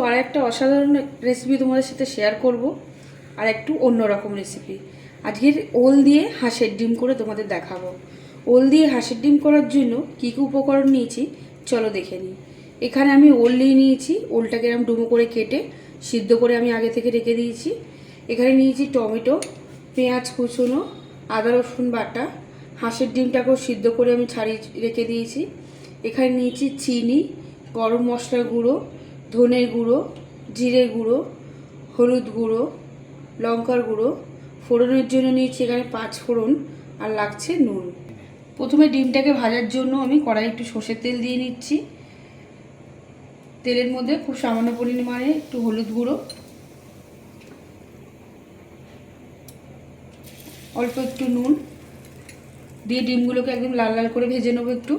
আর একটা অসাধারণ রেসিপি তোমাদের সাথে শেয়ার করব, আর একটু অন্যরকম রেসিপি। আজকের ওল দিয়ে হাঁসের ডিম করে তোমাদের দেখাবো। ওল দিয়ে হাঁসের ডিম করার জন্য কী কী উপকরণ নিয়েছি চলো দেখে নিই। এখানে আমি ওল নিয়ে নিয়েছি, ওলটাকে এরকম ডুমো করে কেটে সিদ্ধ করে আমি আগে থেকে রেখে দিয়েছি। এখানে নিয়েছি টমেটো, পেঁয়াজ কুচনো, আদা রসুন বাটা, হাঁসের ডিমটাকেও সিদ্ধ করে আমি ছাড়িয়ে রেখে দিয়েছি। এখানে নিয়েছি চিনি, গরম মশলার গুঁড়ো, ধনের গুঁড়ো, জিরে গুঁড়ো, হলুদ গুঁড়ো, লঙ্কার গুঁড়ো। ফোড়নের জন্য নিয়েছি এখানে 5 ফোড়ন, আর লাগছে নুন। প্রথমে ডিমটাকে ভাজার জন্য আমি কড়াই একটু সর্ষের তেল দিয়ে নিচ্ছি। তেলের মধ্যে খুব সামান্য পরিমাণে একটু হলুদ গুঁড়ো, অল্প একটু নুন দিয়ে ডিমগুলোকে একদম লাল লাল করে ভেজে নেবো একটু।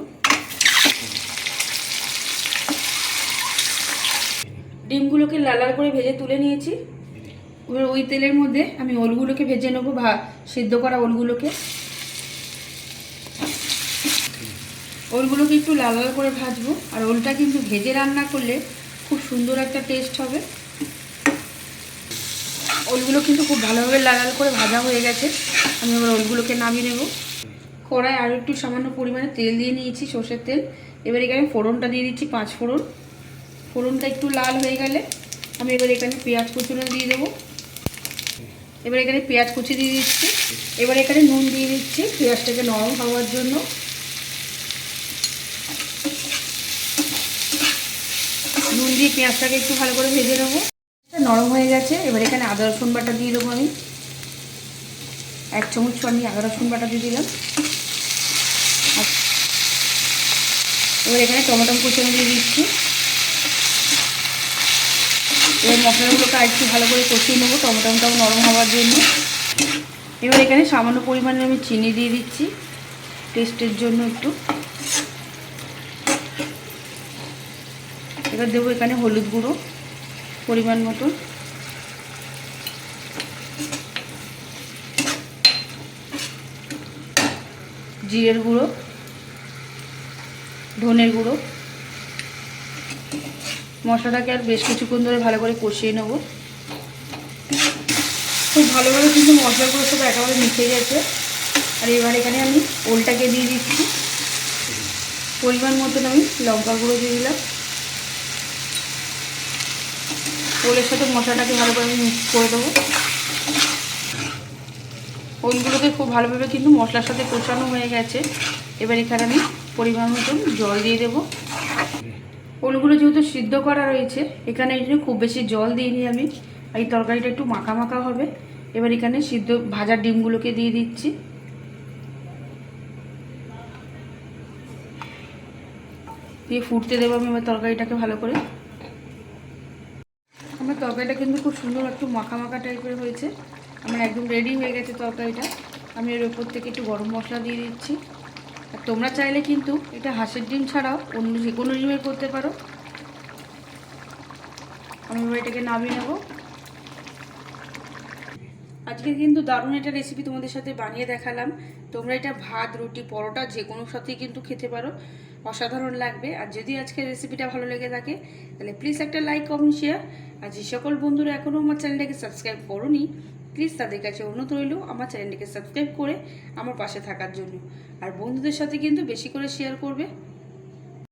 ডিমগুলোকে লাল লাল করে ভেজে তুলে নিয়েছি। এবার ওই তেলের মধ্যে আমি ওলগুলোকে ভেজে নেবো, সিদ্ধ করা ওলগুলোকে একটু লাল লাল করে ভাজবো। আর ওলটা কিন্তু ভেজে রান্না করলে খুব সুন্দর একটা টেস্ট হবে। ওলগুলো কিন্তু খুব ভালোভাবে লাল লাল করে ভাজা হয়ে গেছে। আমি এবার ওলগুলোকে নামিয়ে নেব। কড়াই আরও একটু সামান্য পরিমাণে তেল দিয়ে নিয়েছি, সর্ষের তেল। এবার এখানে ফোড়নটা দিয়ে দিচ্ছি 5 ফোড়ন। ফোড়নটা একটু লাল হয়ে গেলে আমি এবার এখানে পেঁয়াজ কুচুনো দিয়ে দেবো। এবার এখানে পেঁয়াজ কুচি দিয়ে দিচ্ছি। এবার এখানে নুন দিয়ে দিচ্ছি পেঁয়াজটাকে নরম হওয়ার জন্য। নুন দিয়ে পেঁয়াজটাকে একটু ভালো করে ভেজে নেবো। নরম হয়ে গেছে। এবার এখানে আদা রসুন বাটা দিয়ে দেবো। আমি 1 চামচ আমি আদা রসুন বাটা দিয়ে দিলাম। এবার এখানে টমেটো কুচনো দিয়ে দিচ্ছি। এবার মশলাগুলোকে আর একটু ভালো করে কষিয়ে নেবো টমেটোটাও নরম হওয়ার জন্য। এবার এখানে সামান্য পরিমাণে আমি চিনি দিয়ে দিচ্ছি টেস্টের জন্য একটু। এবার দেবো এখানে হলুদ গুঁড়ো পরিমাণ মতো, জিরের গুঁড়ো, ধনের গুঁড়ো। মশলাটাকে আর বেশ কিছুক্ষণ ধরে ভালো করে কষিয়ে নেব। খুব ভালোভাবে কিন্তু মশলাগুলো সব একেবারে মিশে গেছে। আর এবার এখানে আমি ওলটাকে দিয়ে দিচ্ছি। পরিমাণ মতন আমি লঙ্কার গুঁড়ো দিয়ে দিলাম। ওলের সাথে মশলাটাকে ভালো করে আমি মিক্স করে দেবো। ওলগুলোকে খুব ভালোভাবে কিন্তু মশলার সাথে কষানো হয়ে গেছে। এবার এখানে আমি পরিমাণ মতন জল দিয়ে দেবো। ওলগুলো যেহেতু সিদ্ধ করা রয়েছে, এখানে এই জন্য খুব বেশি জল দিইনি আমি। এই তরকারিটা একটু মাখা মাখা হবে। এবার এখানে সিদ্ধ ভাজা ডিমগুলোকে দিয়ে দিচ্ছি। দিয়ে ফুটতে দেবো আমি এবার তরকারিটাকে ভালো করে। আমার তরকারিটা কিন্তু খুব সুন্দর একটু মাখা মাখা টাইপের হয়েছে। আমার একদম রেডি হয়ে গেছে তরকারিটা। আমি এর উপর থেকে একটু গরম মশলা দিয়ে দিচ্ছি। আর তোমরা চাইলে কিন্তু এটা হাঁসের ডিম ছাড়াও অন্য যে কোনো ডিমের করতে পারো। আমি এবার এটাকে নামিয়ে নেব। আজকে কিন্তু দারুণ একটা রেসিপি তোমাদের সাথে বানিয়ে দেখালাম। তোমরা এটা ভাত, রুটি, পরোটা যে কোনো সাথেই কিন্তু খেতে পারো, অসাধারণ লাগবে। আর যদি আজকের রেসিপিটা ভালো লেগে থাকে তাহলে প্লিজ একটা লাইক, কমেন্ট, শেয়ার। আর যে সকল বন্ধুরা এখনও আমার চ্যানেলটাকে সাবস্ক্রাইব করোনি, প্লিজ তাদের কাছে অনুরোধ রইল আমার চ্যানেলটাকে সাবস্ক্রাইব করে আমার পাশে থাকার জন্য। আর বন্ধুদের সাথে কিন্তু বেশি করে শেয়ার করবে।